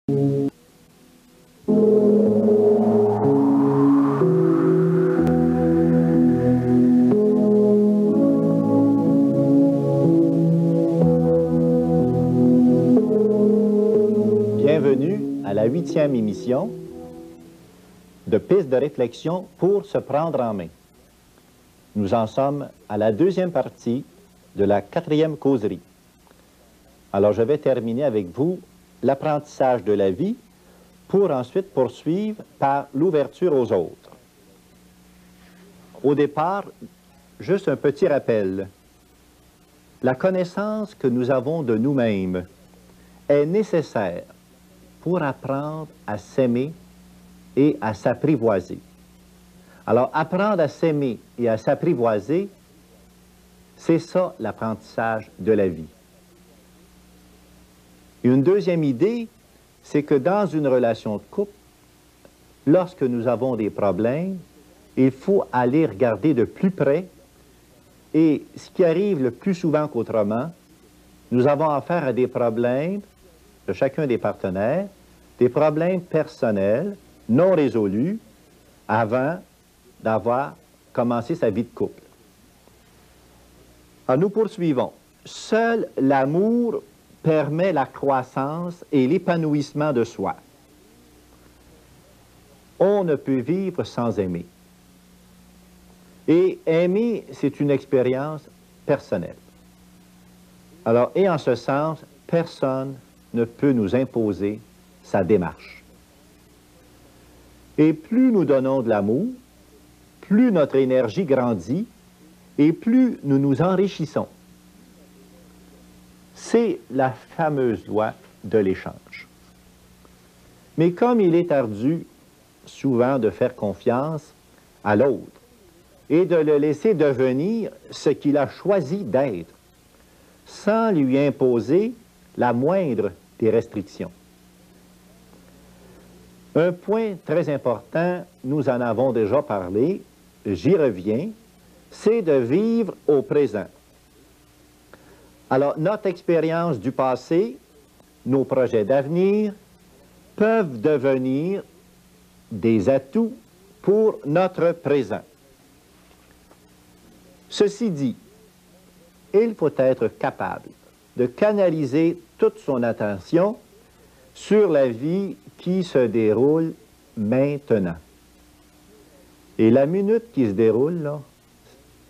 Bienvenue à la 8e émission de Pistes de réflexion pour se prendre en main. Nous en sommes à la deuxième partie de la 4e causerie. Alors, je vais terminer avec vous l'apprentissage de la vie pour ensuite poursuivre par l'ouverture aux autres. Au départ, juste un petit rappel. La connaissance que nous avons de nous-mêmes est nécessaire pour apprendre à s'aimer et à s'apprivoiser. Alors, apprendre à s'aimer et à s'apprivoiser, c'est ça l'apprentissage de la vie. Une deuxième idée, c'est que dans une relation de couple, lorsque nous avons des problèmes, il faut aller regarder de plus près et ce qui arrive le plus souvent qu'autrement, nous avons affaire à des problèmes de chacun des partenaires, des problèmes personnels non résolus avant d'avoir commencé sa vie de couple. Alors, nous poursuivons. Seul l'amour permet la croissance et l'épanouissement de soi. On ne peut vivre sans aimer. Et aimer, c'est une expérience personnelle. Alors, et en ce sens, personne ne peut nous imposer sa démarche. Et plus nous donnons de l'amour, plus notre énergie grandit et plus nous nous enrichissons. C'est la fameuse loi de l'échange. Mais comme il est ardu souvent de faire confiance à l'autre et de le laisser devenir ce qu'il a choisi d'être, sans lui imposer la moindre des restrictions. Un point très important, nous en avons déjà parlé, j'y reviens, c'est de vivre au présent. Alors, notre expérience du passé, nos projets d'avenir, peuvent devenir des atouts pour notre présent. Ceci dit, il faut être capable de canaliser toute son attention sur la vie qui se déroule maintenant. Et la minute qui se déroule, là,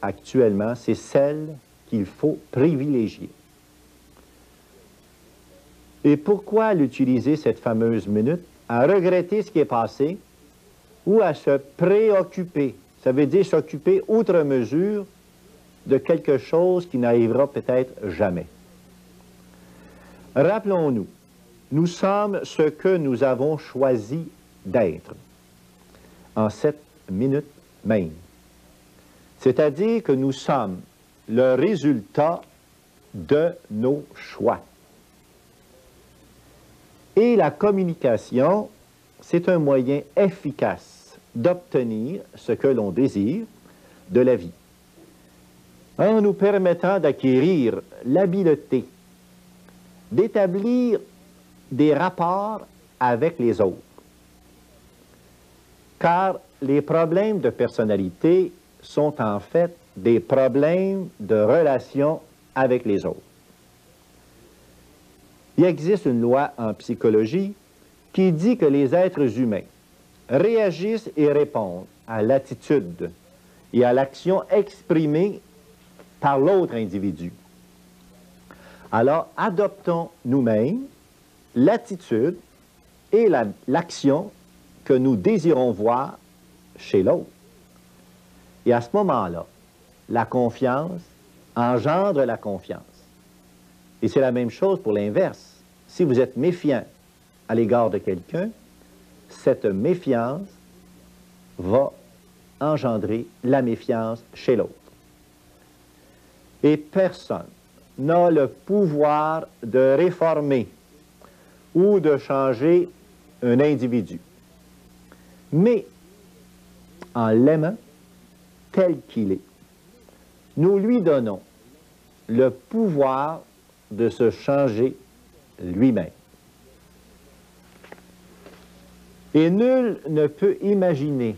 actuellement, c'est celle qu'il faut privilégier. Et pourquoi l'utiliser, cette fameuse minute? À regretter ce qui est passé ou à se préoccuper. Ça veut dire s'occuper outre mesure de quelque chose qui n'arrivera peut-être jamais. Rappelons-nous, nous sommes ce que nous avons choisi d'être en cette minute même. C'est-à-dire que nous sommes le résultat de nos choix. Et la communication, c'est un moyen efficace d'obtenir ce que l'on désire de la vie, en nous permettant d'acquérir l'habileté d'établir des rapports avec les autres. Car les problèmes de personnalité sont en fait des problèmes de relation avec les autres. Il existe une loi en psychologie qui dit que les êtres humains réagissent et répondent à l'attitude et à l'action exprimée par l'autre individu. Alors, adoptons nous-mêmes l'attitude et l'action que nous désirons voir chez l'autre. Et à ce moment-là, la confiance engendre la confiance. Et c'est la même chose pour l'inverse. Si vous êtes méfiant à l'égard de quelqu'un, cette méfiance va engendrer la méfiance chez l'autre. Et personne n'a le pouvoir de réformer ou de changer un individu. Mais en l'aimant tel qu'il est, nous lui donnons le pouvoir de se changer lui-même. Et nul ne peut imaginer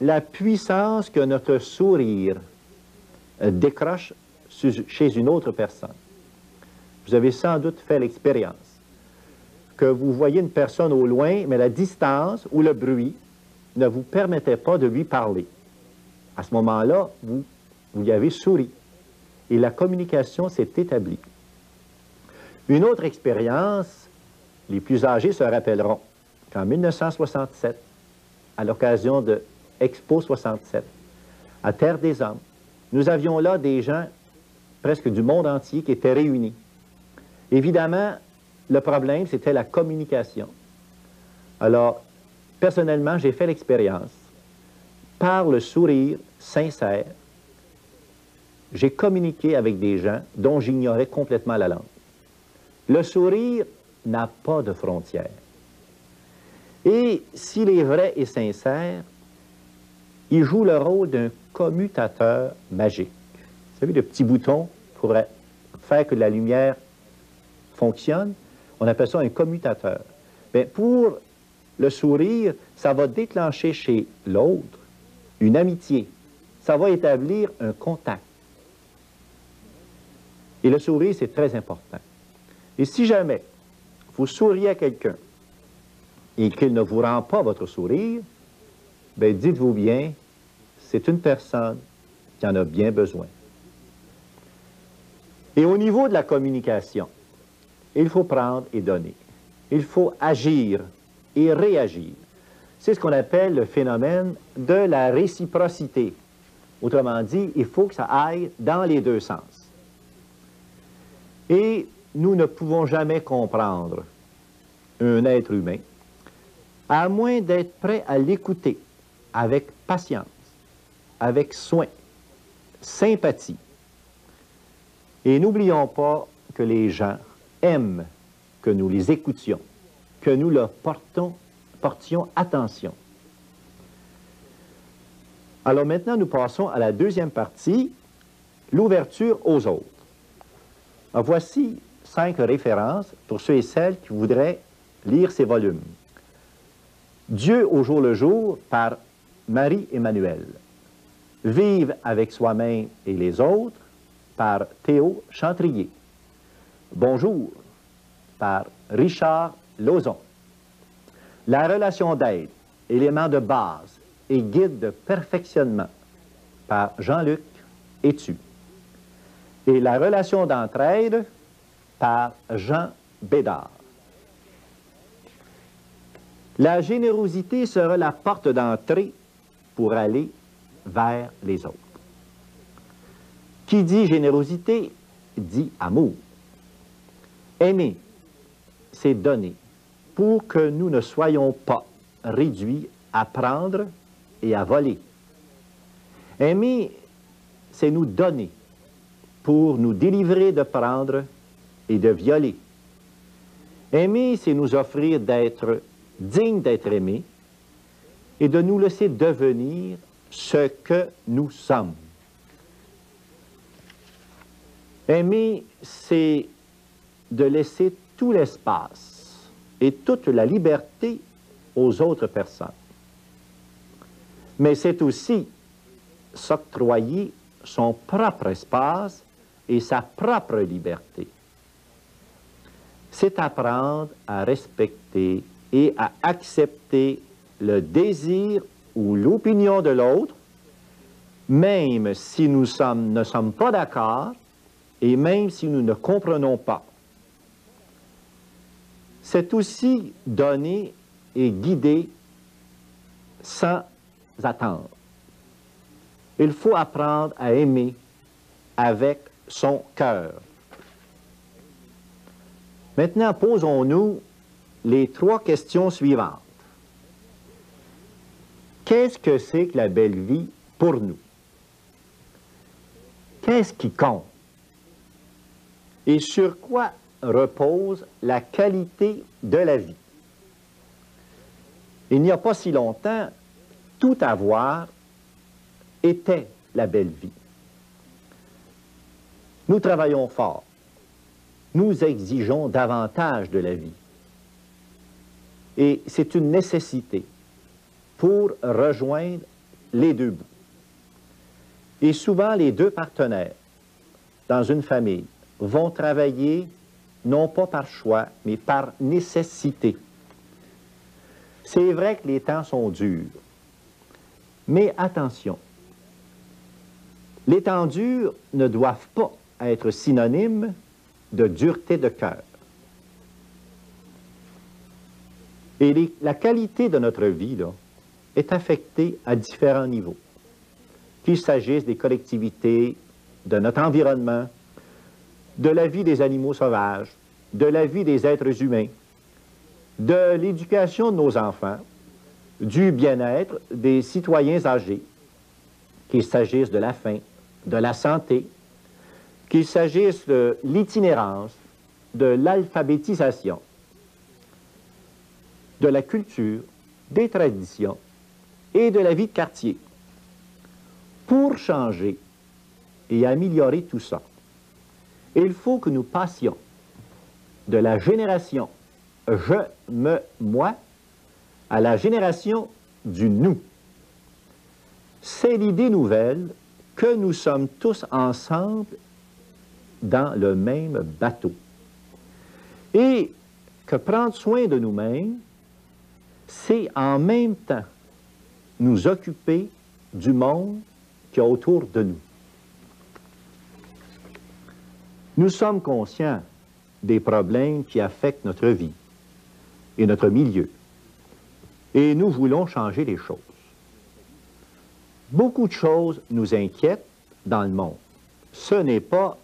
la puissance que notre sourire décroche chez une autre personne. Vous avez sans doute fait l'expérience que vous voyez une personne au loin, mais la distance ou le bruit ne vous permettait pas de lui parler. À ce moment-là, vous y avez souri et la communication s'est établie. Une autre expérience, les plus âgés se rappelleront qu'en 1967, à l'occasion de Expo 67, à Terre des Hommes, nous avions là des gens presque du monde entier qui étaient réunis. Évidemment, le problème, c'était la communication. Alors, personnellement, j'ai fait l'expérience. Par le sourire sincère, j'ai communiqué avec des gens dont j'ignorais complètement la langue. Le sourire n'a pas de frontières. Et s'il est vrai et sincère, il joue le rôle d'un commutateur magique. Vous savez, le petit bouton pour faire que la lumière fonctionne, on appelle ça un commutateur. Bien, pour le sourire, ça va déclencher chez l'autre une amitié. Ça va établir un contact. Et le sourire, c'est très important. Et si jamais vous souriez à quelqu'un et qu'il ne vous rend pas votre sourire, bien, dites-vous bien, c'est une personne qui en a bien besoin. Et au niveau de la communication, il faut prendre et donner. Il faut agir et réagir. C'est ce qu'on appelle le phénomène de la réciprocité. Autrement dit, il faut que ça aille dans les deux sens. Et nous ne pouvons jamais comprendre un être humain, à moins d'être prêt à l'écouter avec patience, avec soin, sympathie. Et n'oublions pas que les gens aiment que nous les écoutions, que nous leur portions attention. Alors maintenant, nous passons à la deuxième partie, l'ouverture aux autres. Alors, voici 5 références pour ceux et celles qui voudraient lire ces volumes. Dieu au jour le jour par Marie-Emmanuel. Vivre avec soi-même et les autres par Théo Chantrier. Bonjour par Richard Lauzon. La relation d'aide, élément de base et guide de perfectionnement par Jean-Luc Etu. Et la relation d'entraide par Jean Bédard. La générosité sera la porte d'entrée pour aller vers les autres. Qui dit générosité dit amour. Aimer, c'est donner, pour que nous ne soyons pas réduits à prendre et à voler. Aimer, c'est nous donner, pour nous délivrer de prendre et de violer. Aimer, c'est nous offrir d'être dignes d'être aimés et de nous laisser devenir ce que nous sommes. Aimer, c'est de laisser tout l'espace et toute la liberté aux autres personnes. Mais c'est aussi s'octroyer son propre espace et sa propre liberté. C'est apprendre à respecter et à accepter le désir ou l'opinion de l'autre, même si nous ne sommes pas d'accord et même si nous ne comprenons pas. C'est aussi donner et guider sans attendre. Il faut apprendre à aimer avec son cœur. Maintenant, posons-nous les 3 questions suivantes. Qu'est-ce que c'est que la belle vie pour nous? Qu'est-ce qui compte? Et sur quoi repose la qualité de la vie? Il n'y a pas si longtemps, tout avoir était la belle vie. Nous travaillons fort. Nous exigeons davantage de la vie. Et c'est une nécessité pour rejoindre les deux bouts. Et souvent, les deux partenaires dans une famille vont travailler non pas par choix, mais par nécessité. C'est vrai que les temps sont durs, mais attention, les temps durs ne doivent pas être synonymes de dureté de cœur. Et la qualité de notre vie là, est affectée à différents niveaux. Qu'il s'agisse des collectivités, de notre environnement, de la vie des animaux sauvages, de la vie des êtres humains, de l'éducation de nos enfants, du bien-être des citoyens âgés, qu'il s'agisse de la faim, de la santé, qu'il s'agisse de l'itinérance, de l'alphabétisation, de la culture, des traditions et de la vie de quartier. Pour changer et améliorer tout ça, il faut que nous passions de la génération je, me, moi à la génération du nous. C'est l'idée nouvelle que nous sommes tous ensemble dans le même bateau. Et que prendre soin de nous-mêmes, c'est en même temps nous occuper du monde qui est autour de nous. Nous sommes conscients des problèmes qui affectent notre vie et notre milieu. Et nous voulons changer les choses. Beaucoup de choses nous inquiètent dans le monde. Ce n'est pas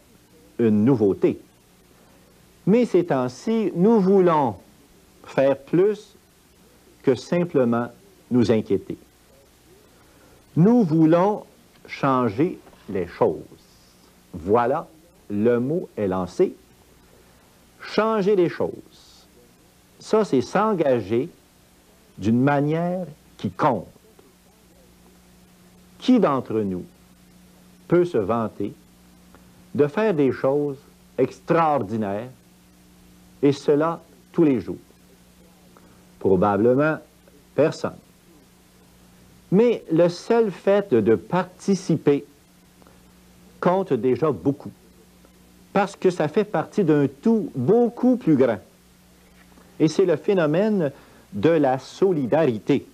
une nouveauté. Mais ces temps-ci, nous voulons faire plus que simplement nous inquiéter. Nous voulons changer les choses. Voilà, le mot est lancé. Changer les choses. Ça, c'est s'engager d'une manière qui compte. Qui d'entre nous peut se vanter de faire des choses extraordinaires, et cela tous les jours? Probablement personne. Mais le seul fait de participer compte déjà beaucoup, parce que ça fait partie d'un tout beaucoup plus grand. Et c'est le phénomène de la solidarité.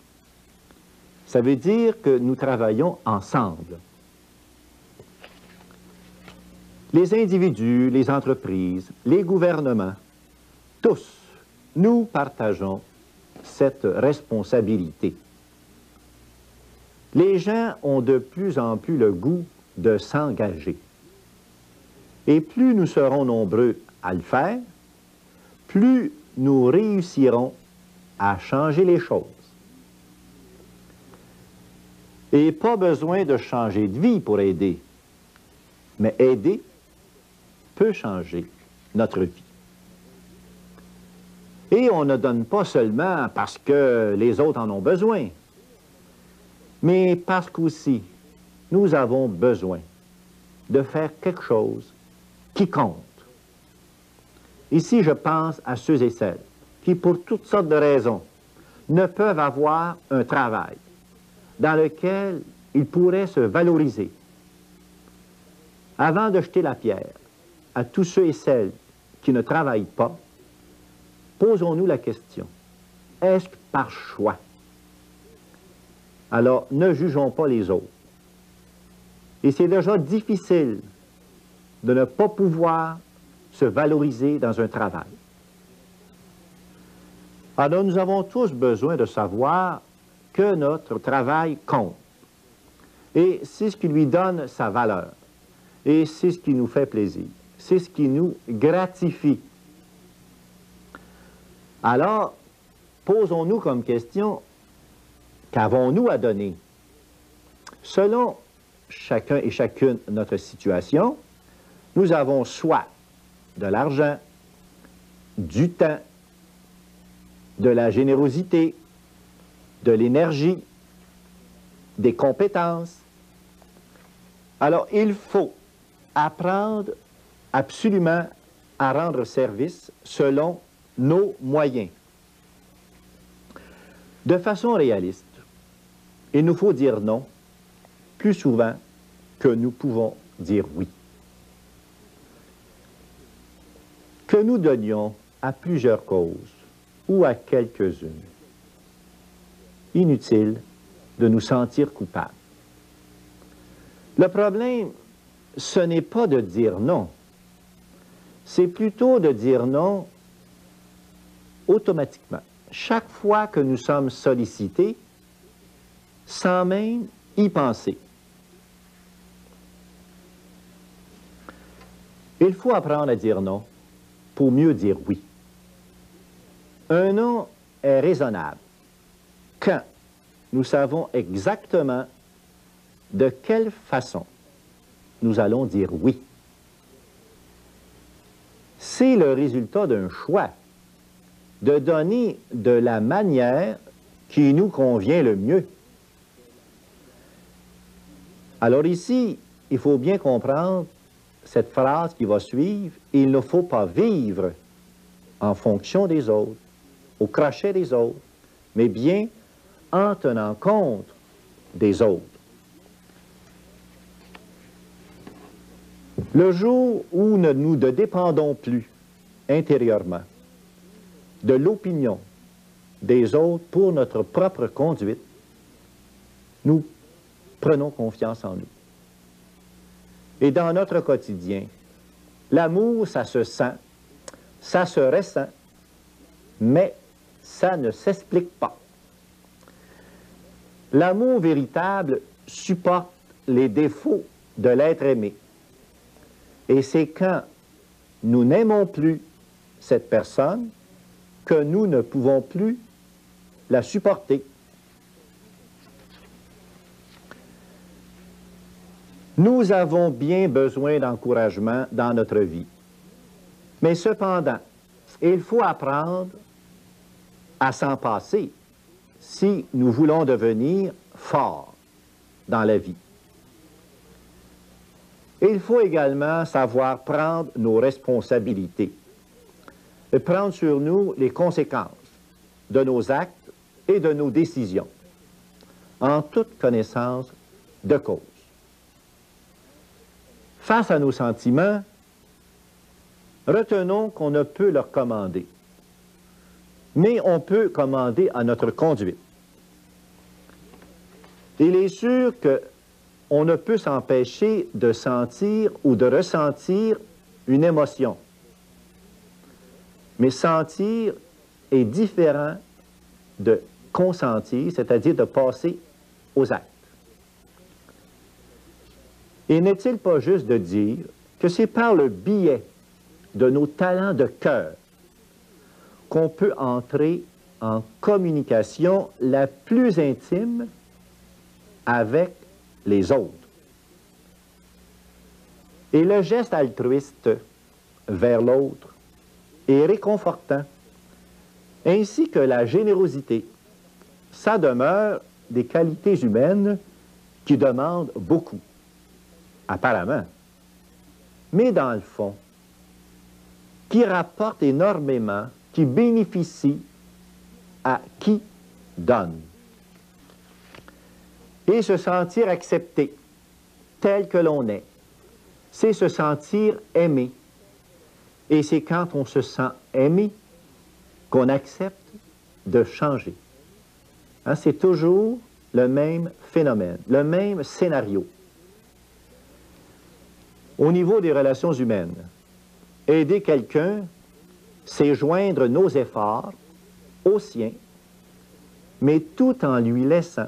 Ça veut dire que nous travaillons ensemble. Les individus, les entreprises, les gouvernements, tous, nous partageons cette responsabilité. Les gens ont de plus en plus le goût de s'engager. Et plus nous serons nombreux à le faire, plus nous réussirons à changer les choses. Et pas besoin de changer de vie pour aider, mais aider peut changer notre vie. Et on ne donne pas seulement parce que les autres en ont besoin, mais parce qu'aussi, nous avons besoin de faire quelque chose qui compte. Ici, je pense à ceux et celles qui, pour toutes sortes de raisons, ne peuvent avoir un travail dans lequel ils pourraient se valoriser. Avant de jeter la pierre à tous ceux et celles qui ne travaillent pas, posons-nous la question, est-ce que par choix? Alors, ne jugeons pas les autres. Et c'est déjà difficile de ne pas pouvoir se valoriser dans un travail. Alors, nous avons tous besoin de savoir que notre travail compte. Et c'est ce qui lui donne sa valeur. Et c'est ce qui nous fait plaisir. C'est ce qui nous gratifie. Alors, posons-nous comme question, qu'avons-nous à donner? Selon chacun et chacune notre situation, nous avons soit de l'argent, du temps, de la générosité, de l'énergie, des compétences. Alors, il faut apprendre absolument à rendre service selon nos moyens. De façon réaliste, il nous faut dire non plus souvent que nous pouvons dire oui. Que nous donnions à plusieurs causes ou à quelques-unes. Inutile de nous sentir coupables. Le problème, ce n'est pas de dire non, c'est plutôt de dire non automatiquement. Chaque fois que nous sommes sollicités, sans même y penser. Il faut apprendre à dire non pour mieux dire oui. Un non est raisonnable quand nous savons exactement de quelle façon nous allons dire oui. C'est le résultat d'un choix de donner de la manière qui nous convient le mieux. Alors ici, il faut bien comprendre cette phrase qui va suivre, il ne faut pas vivre en fonction des autres, au crochet des autres, mais bien en tenant compte des autres. Le jour où nous ne dépendons plus intérieurement de l'opinion des autres pour notre propre conduite, nous prenons confiance en nous. Et dans notre quotidien, l'amour, ça se sent, ça se ressent, mais ça ne s'explique pas. L'amour véritable supporte les défauts de l'être aimé. Et c'est quand nous n'aimons plus cette personne que nous ne pouvons plus la supporter. Nous avons bien besoin d'encouragement dans notre vie. Mais cependant, il faut apprendre à s'en passer si nous voulons devenir forts dans la vie. Il faut également savoir prendre nos responsabilités et prendre sur nous les conséquences de nos actes et de nos décisions, en toute connaissance de cause. Face à nos sentiments, retenons qu'on ne peut leur commander, mais on peut commander à notre conduite. Il est sûr qu'on ne peut s'empêcher de sentir ou de ressentir une émotion. Mais sentir est différent de consentir, c'est-à-dire de passer aux actes. Et n'est-il pas juste de dire que c'est par le biais de nos talents de cœur qu'on peut entrer en communication la plus intime avec les autres. Et le geste altruiste vers l'autre est réconfortant, ainsi que la générosité. Ça demeure des qualités humaines qui demandent beaucoup, apparemment, mais dans le fond, qui rapportent énormément, qui bénéficient à qui donne. Et se sentir accepté tel que l'on est, c'est se sentir aimé. Et c'est quand on se sent aimé qu'on accepte de changer. Hein, c'est toujours le même phénomène, le même scénario. Au niveau des relations humaines, aider quelqu'un, c'est joindre nos efforts aux siens, mais tout en lui laissant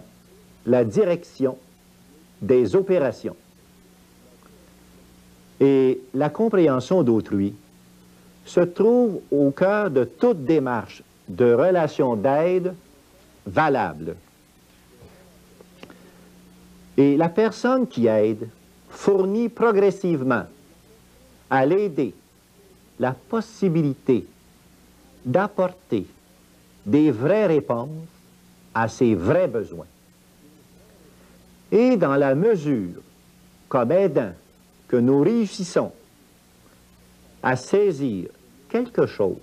la direction des opérations. Et la compréhension d'autrui se trouve au cœur de toute démarche de relation d'aide valable. Et la personne qui aide fournit progressivement à l'aider la possibilité d'apporter des vraies réponses à ses vrais besoins. Et dans la mesure, comme aidant, que nous réussissons à saisir quelque chose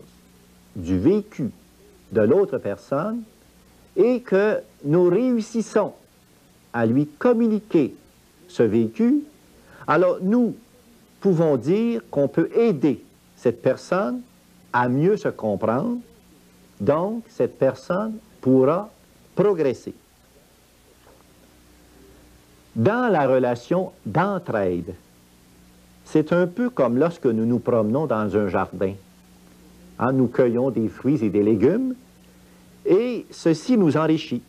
du vécu de l'autre personne et que nous réussissons à lui communiquer ce vécu, alors nous pouvons dire qu'on peut aider cette personne à mieux se comprendre, donc cette personne pourra progresser. Dans la relation d'entraide, c'est un peu comme lorsque nous nous promenons dans un jardin. Hein, nous cueillons des fruits et des légumes, et ceci nous enrichit.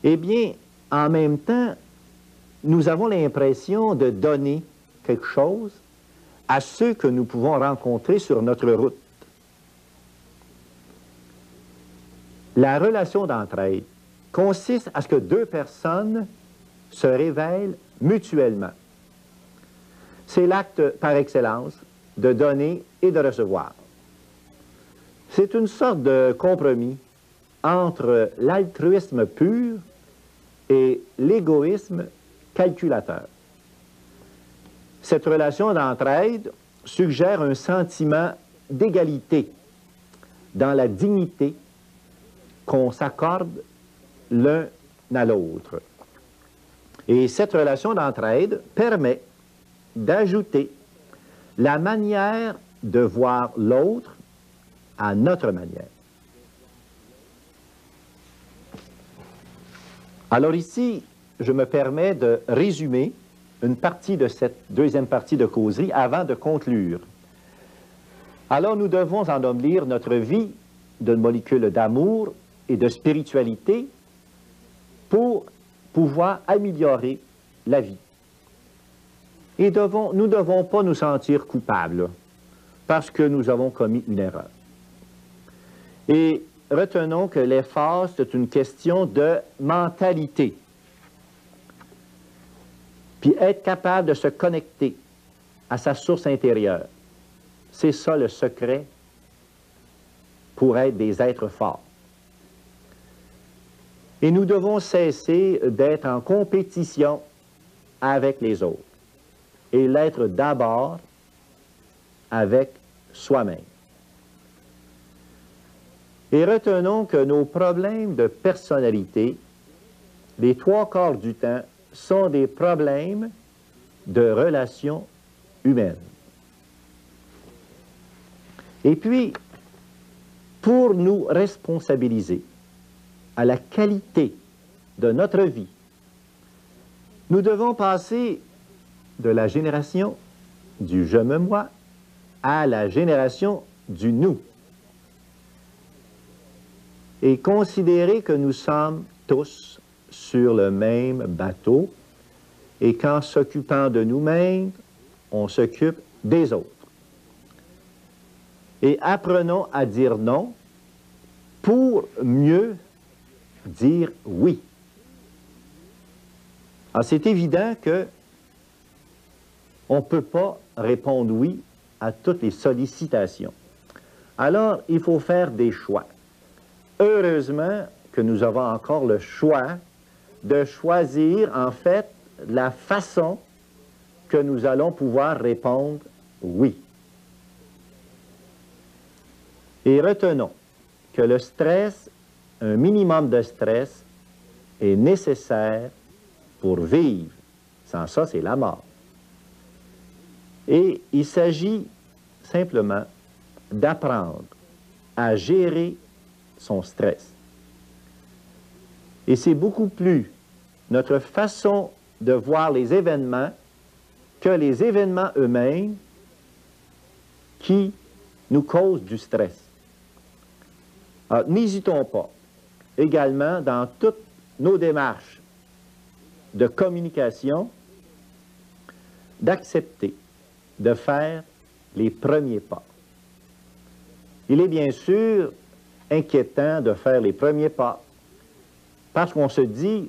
Eh bien, en même temps, nous avons l'impression de donner quelque chose à ceux que nous pouvons rencontrer sur notre route. La relation d'entraide consiste à ce que deux personnes se révèlent mutuellement. C'est l'acte par excellence de donner et de recevoir. C'est une sorte de compromis entre l'altruisme pur et l'égoïsme calculateur. Cette relation d'entraide suggère un sentiment d'égalité dans la dignité qu'on s'accorde l'un à l'autre. Et cette relation d'entraide permet d'ajouter la manière de voir l'autre à notre manière. Alors ici, je me permets de résumer une partie de cette deuxième partie de causerie avant de conclure. Alors nous devons ennoblir notre vie d'une molécule d'amour et de spiritualité pour pouvoir améliorer la vie. Et nous ne devons pas nous sentir coupables parce que nous avons commis une erreur. Et retenons que l'effort, c'est une question de mentalité. Puis être capable de se connecter à sa source intérieure, c'est ça le secret pour être des êtres forts. Et nous devons cesser d'être en compétition avec les autres et l'être d'abord avec soi-même. Et retenons que nos problèmes de personnalité, les 3/4 du temps, sont des problèmes de relations humaines. Et puis, pour nous responsabiliser à la qualité de notre vie, nous devons passer de la génération du « je me moi » à la génération du « nous ». Et considérer que nous sommes tous sur le même bateau et qu'en s'occupant de nous-mêmes, on s'occupe des autres. Et apprenons à dire non pour mieux dire oui. Alors c'est évident que on ne peut pas répondre oui à toutes les sollicitations. Alors il faut faire des choix. Heureusement que nous avons encore le choix de choisir, en fait, la façon que nous allons pouvoir répondre oui. Et retenons que le stress, un minimum de stress, est nécessaire pour vivre. Sans ça, c'est la mort. Et il s'agit simplement d'apprendre à gérer son stress. Et c'est beaucoup plus notre façon de voir les événements que les événements eux-mêmes qui nous causent du stress. Alors, n'hésitons pas également dans toutes nos démarches de communication d'accepter de faire les premiers pas. Il est bien sûr inquiétant de faire les premiers pas parce qu'on se dit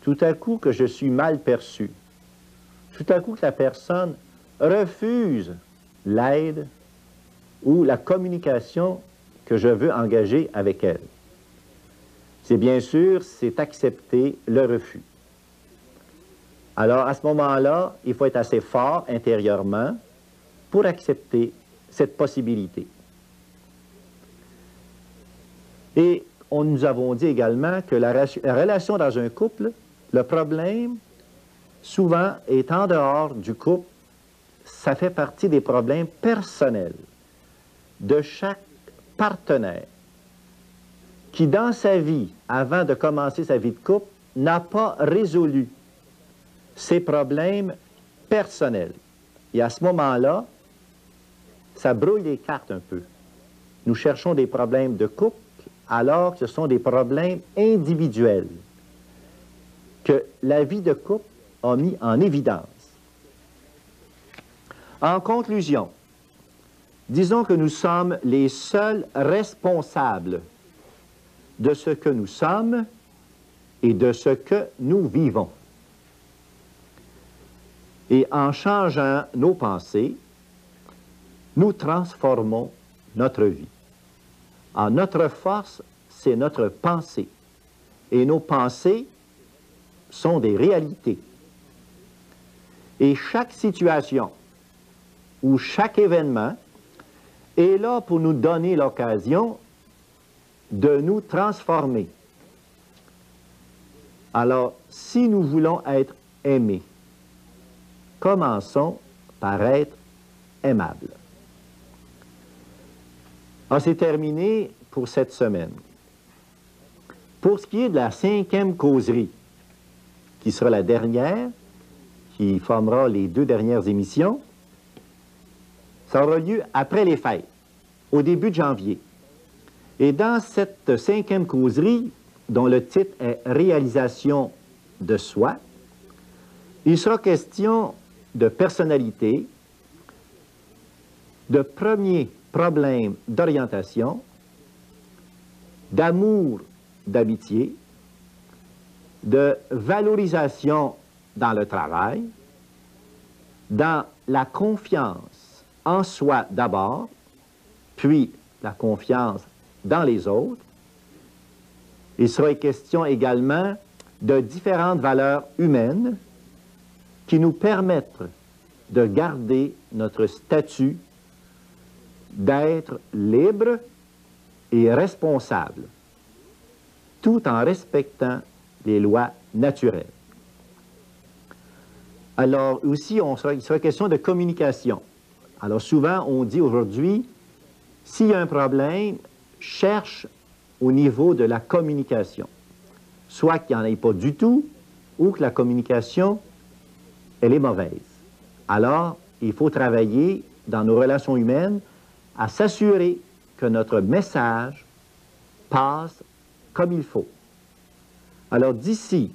tout à coup que je suis mal perçu, tout à coup que la personne refuse l'aide ou la communication que je veux engager avec elle. C'est bien sûr, c'est accepter le refus. Alors, à ce moment-là, il faut être assez fort intérieurement pour accepter cette possibilité. Et nous avons dit également que la relation dans un couple, le problème, souvent, est en dehors du couple. Ça fait partie des problèmes personnels de chaque partenaire qui, dans sa vie, avant de commencer sa vie de couple, n'a pas résolu ses problèmes personnels. Et à ce moment-là, ça brouille les cartes un peu. Nous cherchons des problèmes de couple alors que ce sont des problèmes individuels que la vie de couple a mis en évidence. En conclusion, disons que nous sommes les seuls responsables de ce que nous sommes et de ce que nous vivons. Et en changeant nos pensées, nous transformons notre vie. Notre force, c'est notre pensée. Et nos pensées sont des réalités. Et chaque situation ou chaque événement est là pour nous donner l'occasion de nous transformer. Alors, si nous voulons être aimés, commençons par être aimables. C'est terminé pour cette semaine. Pour ce qui est de la 5e causerie, qui sera la dernière, qui formera les 2 dernières émissions, ça aura lieu après les fêtes, au début de janvier. Et dans cette 5e causerie, dont le titre est « Réalisation de soi », il sera question de personnalité, de premiers problèmes d'orientation, d'amour, d'amitié, de valorisation dans le travail, dans la confiance en soi d'abord, puis la confiance dans les autres. Il sera question également de différentes valeurs humaines qui nous permettent de garder notre statut d'être libre et responsable, tout en respectant les lois naturelles. Alors aussi, il sera question de communication. Alors souvent, on dit aujourd'hui, s'il y a un problème, cherche au niveau de la communication. Soit qu'il n'y en ait pas du tout, ou que la communication, elle est mauvaise. Alors, il faut travailler dans nos relations humaines à s'assurer que notre message passe comme il faut. Alors d'ici